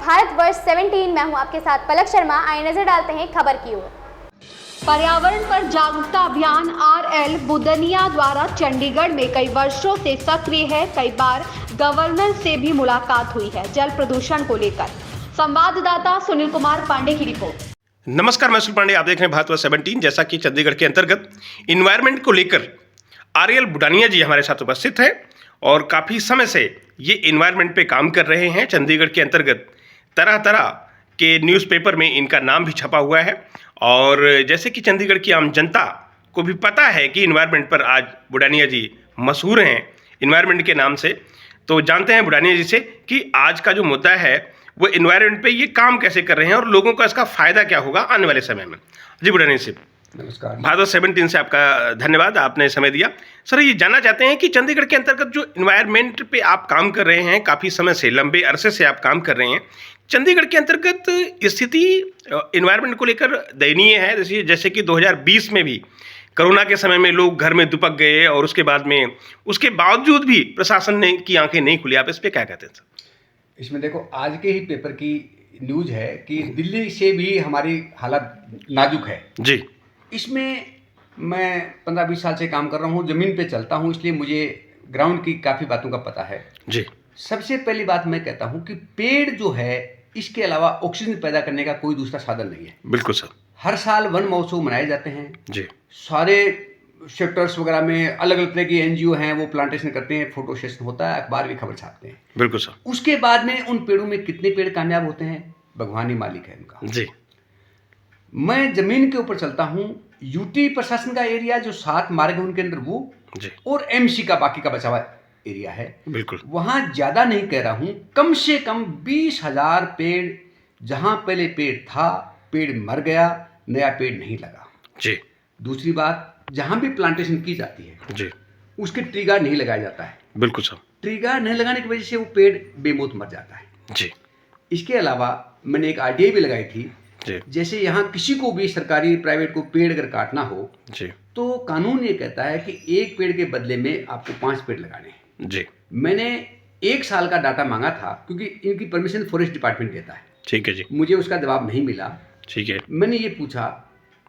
भारत वर्ष 17। मैं हूं आपके साथ पलक शर्मा। आइए नजर डालते हैं खबर की ओर। पर्यावरण पर जागरूकता अभियान RL बुदनिया द्वारा चंडीगढ़ में कई वर्षों से सक्रिय है। कई बार गवर्नर से भी मुलाकात हुई है जल प्रदूषण को लेकर। संवाददाता सुनील कुमार पांडे की रिपोर्ट। नमस्कार, मैं सुनील पांडे, आप देख रहे हैं भारत वर्ष 17। जैसा कि चंडीगढ़ के अंतर्गत इन्वायरमेंट को लेकर RL बुडानिया जी हमारे साथ उपस्थित हैं और काफ़ी समय से ये इन्वायरमेंट पे काम कर रहे हैं। चंडीगढ़ के अंतर्गत तरह तरह के न्यूज़पेपर में इनका नाम भी छपा हुआ है और जैसे कि चंडीगढ़ की आम जनता को भी पता है कि इन्वायरमेंट पर आज बुडानिया जी मशहूर हैं इन्वायरमेंट के नाम से, तो जानते हैं बुडानिया जी से कि आज का जो मुद्दा है वो इन्वायरमेंट पे ये काम कैसे कर रहे हैं और लोगों को इसका फ़ायदा क्या होगा आने वाले समय में। जी बुडानिया जी, नमस्कार। भारत 17 से आपका धन्यवाद, आपने समय दिया। सर, ये जानना चाहते हैं कि चंडीगढ़ के अंतर्गत जो इन्वायरमेंट पे आप काम कर रहे हैं, काफ़ी समय से, लंबे अरसे से आप काम कर रहे हैं, चंडीगढ़ के अंतर्गत स्थिति इन्वायरमेंट को लेकर दयनीय है। जैसे कि 2020 में भी कोरोना के समय में लोग घर में दुपक गए और उसके बावजूद भी प्रशासन ने की आंखें नहीं खुली। आप इस पर क्या कहते हैं सर? इसमें देखो, आज के ही पेपर की न्यूज़ है कि दिल्ली से भी हमारी हालत नाजुक है जी। इसमें मैं 15-20 साल से काम कर रहा हूँ, ज़मीन पे चलता हूँ, इसलिए मुझे ग्राउंड की काफ़ी बातों का पता है जी। सबसे पहली बात मैं कहता हूँ कि पेड़ जो है, इसके अलावा ऑक्सीजन पैदा करने का कोई दूसरा साधन नहीं है। बिल्कुल सर। हर साल वन महोत्सव मनाए जाते हैं जी। सारे सेक्टर्स वगैरह में, अलग अलग तरह की NGO हैं, वो प्लांटेशन करते हैं, फोटो सेशन होता है, अखबार की खबर छापते हैं। बिल्कुल सर। उसके बाद में उन पेड़ों में कितने पेड़ कामयाब होते हैं, भगवान ही मालिक है उनका। जी। मैं जमीन के ऊपर चलता हूँ, UT प्रशासन का एरिया जो 7 मार्ग है उनके अंदर वो जी। और MC का बाकी का बचा हुआ एरिया है। बिल्कुल। वहां ज्यादा नहीं कह रहा हूं, कम से कम 20,000 पेड़, जहां पहले पेड़ था, पेड़ मर गया, नया पेड़ नहीं लगा। जी। दूसरी बात, जहां भी प्लांटेशन की जाती है जी। उसके ट्री गार्ड नहीं लगाया जाता है। बिल्कुल सर। ट्री गार्ड नहीं लगाने की वजह से वो पेड़ बेमौत मर जाता है। जी। इसके अलावा मैंने एक RTI भी लगाई थी। जी। जैसे यहाँ किसी को भी, सरकारी प्राइवेट को, पेड़ अगर काटना हो जी। तो कानून ये कहता है कि एक पेड़ के बदले में आपको 5 पेड़ लगाने हैं। जी। मैंने 1 साल का डाटा मांगा था क्योंकि इनकी परमिशन फॉरेस्ट डिपार्टमेंट देता है। ठीक है जी। मुझे उसका जवाब नहीं मिला। ठीक है। मैंने ये पूछा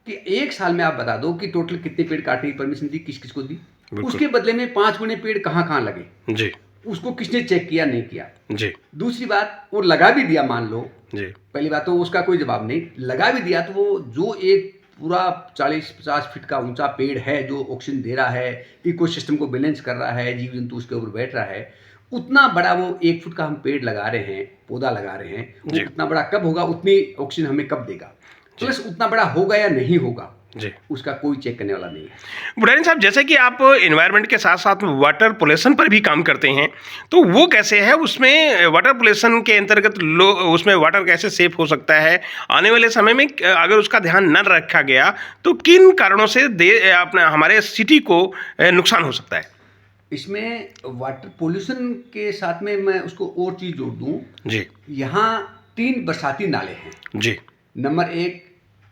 कि 1 साल में आप बता दो कि टोटल कितने पेड़ काटने की परमिशन दी, किस किस को दी, उसके बदले में 5 गुने पेड़ कहाँ कहाँ लगे, जी। उसको किसने चेक किया, नहीं किया। जी। दूसरी बात, वो लगा भी दिया, मान लो, जी। पहली बात तो उसका कोई जवाब नहीं, लगा भी दिया तो वो जो एक पूरा 40-50 फीट का ऊंचा पेड़ है जो ऑक्सीजन दे रहा है, इकोसिस्टम को बैलेंस कर रहा है, जीव जंतु उसके ऊपर बैठ रहा है, उतना बड़ा वो 1 फुट का हम पेड़ लगा रहे हैं, पौधा लगा रहे हैं, वो उतना बड़ा कब होगा, उतनी ऑक्सीजन हमें कब देगा, प्लस उतना बड़ा होगा या नहीं होगा जी, उसका कोई चेक करने वाला नहीं है। बुडानी साहब, जैसे कि आप इन्वायरमेंट के साथ साथ वाटर पोल्यूशन पर भी काम करते हैं, तो वो कैसे है? उसमें वाटर पोल्यूशन के अंतर्गत उसमें वाटर कैसे सेफ हो सकता है? आने वाले समय में अगर उसका ध्यान न रखा गया तो किन कारणों से अपना हमारे सिटी को नुकसान हो सकता है? इसमें वाटर पोल्यूशन के साथ में मैं उसको और चीज़ जोड़ दूँ जी। यहाँ 3 बरसाती नाले हैं। जी। नंबर 1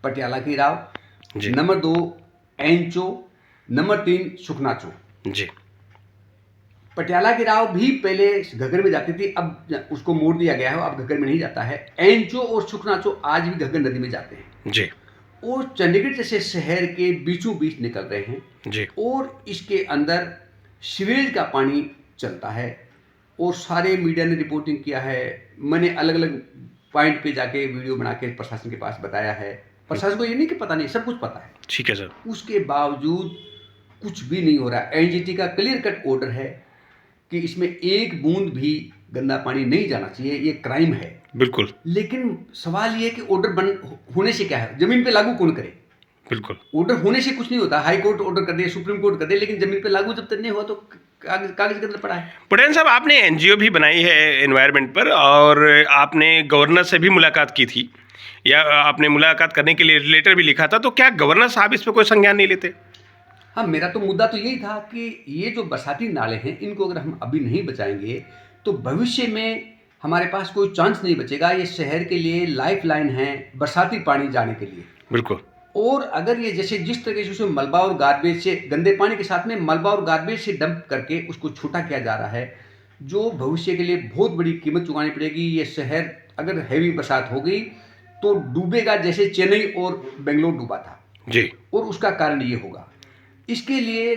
पटियाला की राव, जी। नंबर 2 एंचो, नंबर 3 सुखनाचो। जी। पटियाला की राव भी पहले घग्गर में जाती थी, अब उसको मोड़ दिया गया है, अब घग्गर में नहीं जाता है। एंचो और सुखनाचो आज भी घग्गर नदी में जाते हैं जी। और चंडीगढ़ जैसे शहर के बीचों बीच निकल रहे हैं जी। और इसके अंदर सीवेज का पानी चलता है और सारे मीडिया ने रिपोर्टिंग किया है। मैंने अलग अलग पॉइंट पे जाके वीडियो बना के प्रशासन के पास बताया है। प्रशासन को ये नहीं कि पता नहीं, सब कुछ पता है। ठीक है सर। उसके बावजूद कुछ भी नहीं हो रहा। NGT का क्लियर कट ऑर्डर है कि इसमें एक बूंद भी गंदा पानी नहीं जाना चाहिए, ये क्राइम है। बिल्कुल। लेकिन सवाल ये है कि ऑर्डर होने से क्या है, जमीन पे लागू कौन करे? बिल्कुल। ऑर्डर होने से कुछ नहीं होता। हाई कोर्ट ऑर्डर कर दे, सुप्रीम कोर्ट कर दे, लेकिन जमीन पे लागू जब तक नहीं हुआ तो कागज के अंदर पड़ा है। बुडानी साहब, आपने NGO भी बनाई है एनवायरनमेंट पर और आपने गवर्नर से भी मुलाकात की थी या आपने मुलाकात करने के लिए लेटर भी लिखा था, तो क्या गवर्नर साहब इस पर कोई संज्ञान नहीं लेते? हाँ, मेरा तो मुद्दा तो यही था कि ये जो बरसाती नाले हैं, इनको अगर हम अभी नहीं बचाएंगे तो भविष्य में हमारे पास कोई चांस नहीं बचेगा। ये शहर के लिए लाइफ लाइन है बरसाती पानी जाने के लिए। बिल्कुल। और अगर ये जैसे जिस तरीके से उसमें मलबा और गार्बेज से, गंदे पानी के साथ में मलबा और गार्बेज से डंप करके उसको छोटा किया जा रहा है, जो भविष्य के लिए बहुत बड़ी कीमत चुकानी पड़ेगी। ये शहर अगर हैवी बरसात हो गई तो डूबेगा, जैसे चेन्नई और बेंगलोर डूबा था जी। और उसका कारण ये होगा। इसके लिए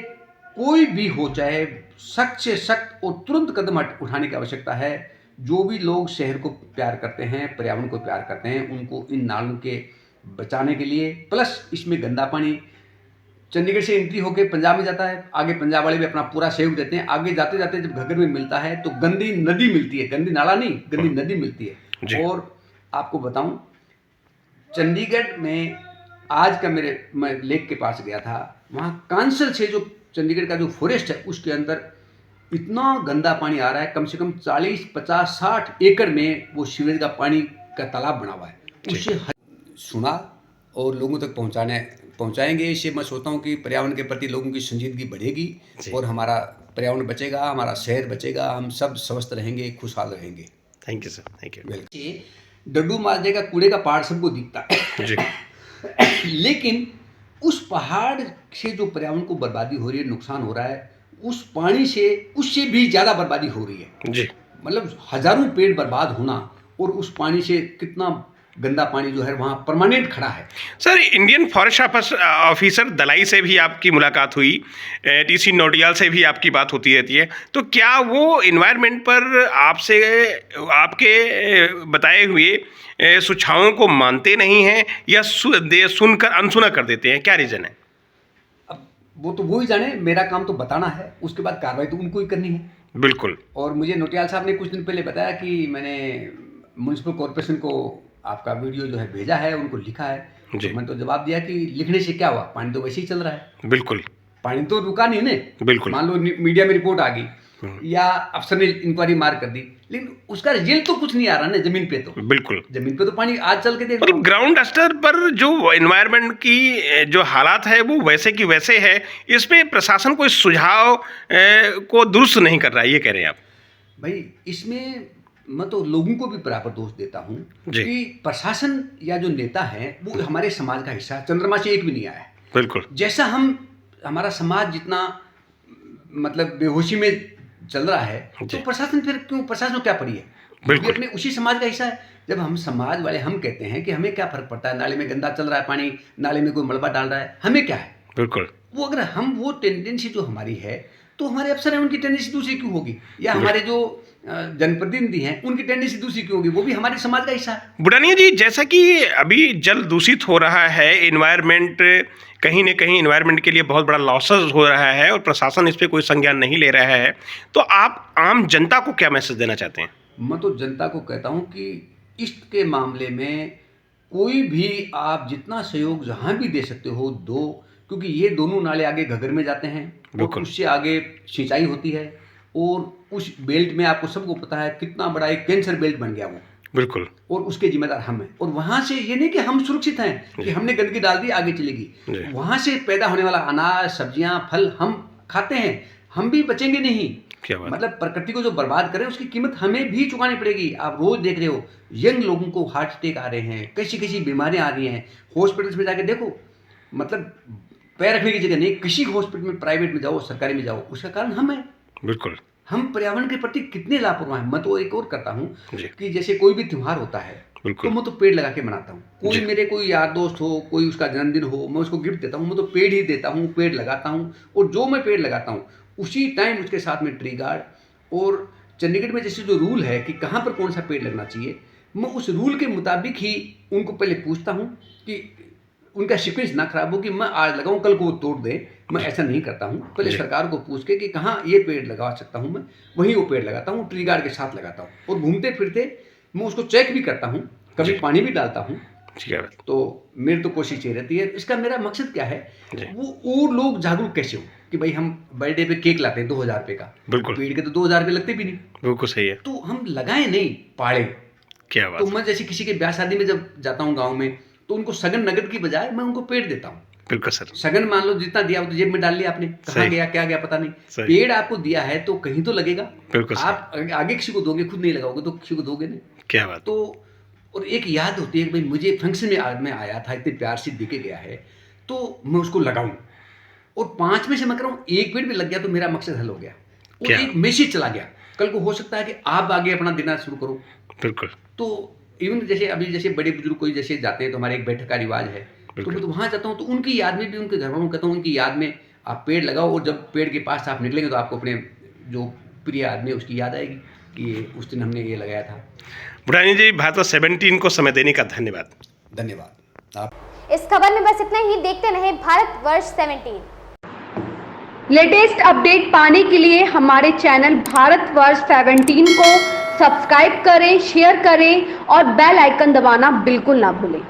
कोई भी हो, चाहे सख्त से सख्त और तुरंत कदम उठाने की आवश्यकता है। जो भी लोग शहर को प्यार करते हैं, पर्यावरण को प्यार करते हैं, उनको इन नालों के बचाने के लिए, प्लस इसमें गंदा पानी चंडीगढ़ से एंट्री होकर पंजाब में जाता है, आगे पंजाब वाले भी अपना पूरा सहयोग देते हैं, आगे जाते जाते जब घग्गर में मिलता है तो गंदी नदी मिलती है, गंदी नाला नहीं, गंदी नदी मिलती है। और आपको बताऊं, चंडीगढ़ में आज का मैं लेक के पास गया था, वहाँ कांसल से जो चंडीगढ़ का जो फॉरेस्ट है उसके अंदर इतना गंदा पानी आ रहा है, कम से कम 40, 50, 60 एकड़ में वो सीवेज का पानी का तालाब बना हुआ है। उससे सुना और लोगों तक पहुंचाएंगे। इससे मैं सोचता हूं कि पर्यावरण के प्रति लोगों की संजीदगी बढ़ेगी और हमारा पर्यावरण बचेगा, हमारा शहर बचेगा, हम सब स्वस्थ रहेंगे, खुशहाल रहेंगे। Thank you sir, thank you. Daddu माजरे का कूड़े का पहाड़ सबको दिखता है जी। लेकिन उस पहाड़ से जो पर्यावरण को बर्बादी हो रही है, नुकसान हो रहा है, उस पानी से उससे भी ज़्यादा बर्बादी हो रही है जी। मतलब हजारों पेड़ बर्बाद होना, और उस पानी से कितना गंदा पानी जो है वहाँ परमानेंट खड़ा है। Sir, Indian forest officer Dalai से भी आपकी मुलाकात हुई, टीसी नौटियाल से भी आपकी बात होती रहती है, तो क्या वो इन्वायरमेंट पर आपसे आपके बताए हुए सुझावों को मानते नहीं हैं या सुनकर अनसुना कर देते हैं? क्या रीज़न है? अब वो तो वो ही जाने, मेरा काम तो बताना है, उसके बाद कार्रवाई तो उनको ही करनी है। बिल्कुल। और मुझे नौटियाल साहब ने कुछ दिन पहले बताया कि मैंने म्युनिसिपल कॉर्पोरेशन को आपका वीडियो जो है भेजा है, उनको लिखा है। तो मैंने तो जवाब दिया कि लिखने से क्या हुआ, पानी तो वैसे ही चल रहा है। बिल्कुल। पानी तो रुका नहीं ने। बिल्कुल। मान लो मीडिया में रिपोर्ट आ गई या अफसर ने इंक्वायरी मार कर दी, लेकिन उसका रिजल्ट तो कुछ नहीं आ रहा ना जमीन पे। तो बिल्कुल, जमीन पे तो पानी आज चल के देख, मतलब ग्राउंड स्तर पर जो एनवायरनमेंट की जो हालात है वो वैसे की वैसे है। इसमें प्रशासन कोई सुझाव को दुरुस्त नहीं कर रहा है, ये कह रहे हैं आप? भाई इसमें मैं तो लोगों को भी बराबर दोष देता हूँ कि प्रशासन या जो नेता है वो हमारे समाज का हिस्सा, चंद्रमा से एक भी नहीं आया है। बिल्कुल। जैसा हमारा समाज जितना मतलब बेहोशी में चल रहा है, तो प्रशासन फिर क्यों, प्रशासन को क्या पड़ी है? बिल्कुल अपने उसी समाज का हिस्सा है। जब हम समाज वाले हम कहते हैं कि हमें क्या फर्क पड़ता है, नाले में गंदा चल रहा है पानी, नाले में कोई मलबा डाल रहा है, हमें क्या है? बिल्कुल। वो अगर हम वो टेंडेंसी जो हमारी है, तो हमारे अफसर हैं उनकी टेंडेंसी दूसरी क्यों होगी, या हमारे जो जनप्रतिनिधि हैं उनकी टेंडेंसी दूसरी क्यों होगी? वो भी हमारे समाज का हिस्सा है। बुडानिया जी, जैसा कि अभी जल दूषित हो रहा है, इन्वायरमेंट कहीं न कहीं इन्वायरमेंट के लिए बहुत बड़ा लॉसेस हो रहा है और प्रशासन इस पर कोई संज्ञान नहीं ले रहा है, तो आप आम जनता को क्या मैसेज देना चाहते हैं? मैं तो जनता को कहता हूँ कि इसके मामले में कोई भी आप जितना सहयोग जहाँ भी दे सकते हो दो, क्योंकि ये दोनों नाले आगे घग्गर में जाते हैं और उससे आगे सिंचाई होती है, और उस बेल्ट में आपको सबको पता है कितना बड़ा एक कैंसर बेल्ट बन गया वो। बिल्कुल। और उसके जिम्मेदार हम हैं, और वहाँ से ये नहीं कि हम सुरक्षित हैं कि हमने गंदगी डाल दी आगे चलेगी, वहाँ से पैदा होने वाला अनाज, सब्जियाँ, फल हम खाते हैं, हम भी बचेंगे नहीं। क्या बात? मतलब प्रकृति को जो बर्बाद करें उसकी कीमत हमें भी चुकानी पड़ेगी। आप रोज देख रहे हो यंग लोगों को हार्ट अटैक आ रहे हैं, कैसी कैसी बीमारियां आ रही हैं, हॉस्पिटल्स में जाके देखो, मतलब पैर रखने की जगह नहीं, किसी हॉस्पिटल में, प्राइवेट में जाओ, सरकारी में जाओ, उसका कारण हम हैं। बिल्कुल। हम पर्यावरण के प्रति कितने लापरवाह हैं। मैं तो एक और करता हूँ कि जैसे कोई भी त्यौहार होता है तो मैं तो पेड़ लगा के मनाता हूँ। कोई मेरे कोई यार दोस्त हो, कोई उसका जन्मदिन हो, मैं उसको गिफ्ट देता हूँ, मैं तो पेड़ ही देता हूँ, पेड़ लगाता हूँ। और जो मैं पेड़ लगाता हूँ उसी टाइम उसके साथ में ट्री गार्ड, और चंडीगढ़ में जैसे जो रूल है कि कहाँ पर कौन सा पेड़ लगना चाहिए, मैं उस रूल के मुताबिक ही उनको पहले पूछता हूँ कि उनका सीक्वेंस ना खराब हो कि मैं आज लगाऊं कल को वो तोड़ दे। मैं ऐसा नहीं करता हूँ, पहले सरकार को पूछ के कि कहाँ ये पेड़ लगा सकता हूँ मैं, वहीं वो पेड़ लगाता हूँ, ट्री गार्ड के साथ लगाता हूँ, और घूमते फिरते मैं उसको चेक भी करता हूँ, कभी पानी भी डालता हूँ। तो मेरी तो कोशिश ये रहती है। इसका मेरा मकसद क्या है, वो लोग जागरूक कैसे हो कि भाई हम बर्थडे पे केक लाते हैं 2000 रुपये का, बिल्कुल पेड़ के तो 2000 रुपये लगते भी नहीं। बिल्कुल सही है। तो हम लगाए नहीं, पाड़े। क्या बात। तो मैं जैसे किसी के ब्याह शादी में जब जाता हूँ गाँव में, तो उनको सगन नगद की बजाय मैं उनको पेड़ देता हूँ। बिल्कुल सर। सगन मान लो जितना दिया वो तो जेब में डाल लिया आपने, कहाँ गया क्या गया पता नहीं। पेड़ आपको दिया है तो कहीं तो लगेगा। बिल्कुल। आप आगे किसी को दोगे, खुद नहीं लगाओगे तो किसी को दोगे नहीं। क्या बात। तो और एक याद होती है कि भाई मुझे फंक्शन में आया था, इतने प्यार से देके गया है, तो मैं उसको लगाऊं, और 5 में से मैं कर रहा हूँ 1 पेड़ भी लग गया तो मेरा मकसद हल हो गया, और एक मैसेज चला गया। कल को हो सकता है कि आप आगे अपना देना शुरू करो। बिल्कुल। तो इवन जैसे अभी जैसे बड़े बुजुर्ग कोई जैसे जाते हैं तो हमारे एक बैठक का रिवाज है, तो मैं तो वहाँ जाता हूँ तो उनकी याद में भी, उनके घर वालों को कहता हूँ उनकी याद में आप पेड़ लगाओ, और जब पेड़ के पास से आप निकलेंगे तो आपको अपने जो प्रिय आदमी है उसकी याद आएगी कि उस दिन हमने ये लगाया था। बुढ़ानी जी, भारत 17 को समय देने का धन्यवाद। धन्यवाद। आप इस खबर में बस इतना ही। देखते रहे भारतवर्ष 17। लेटेस्ट अपडेट पाने के लिए हमारे चैनल भारतवर्ष 17 को सब्सक्राइब करें, शेयर करें और बेल आइकन दबाना बिल्कुल ना भूलें।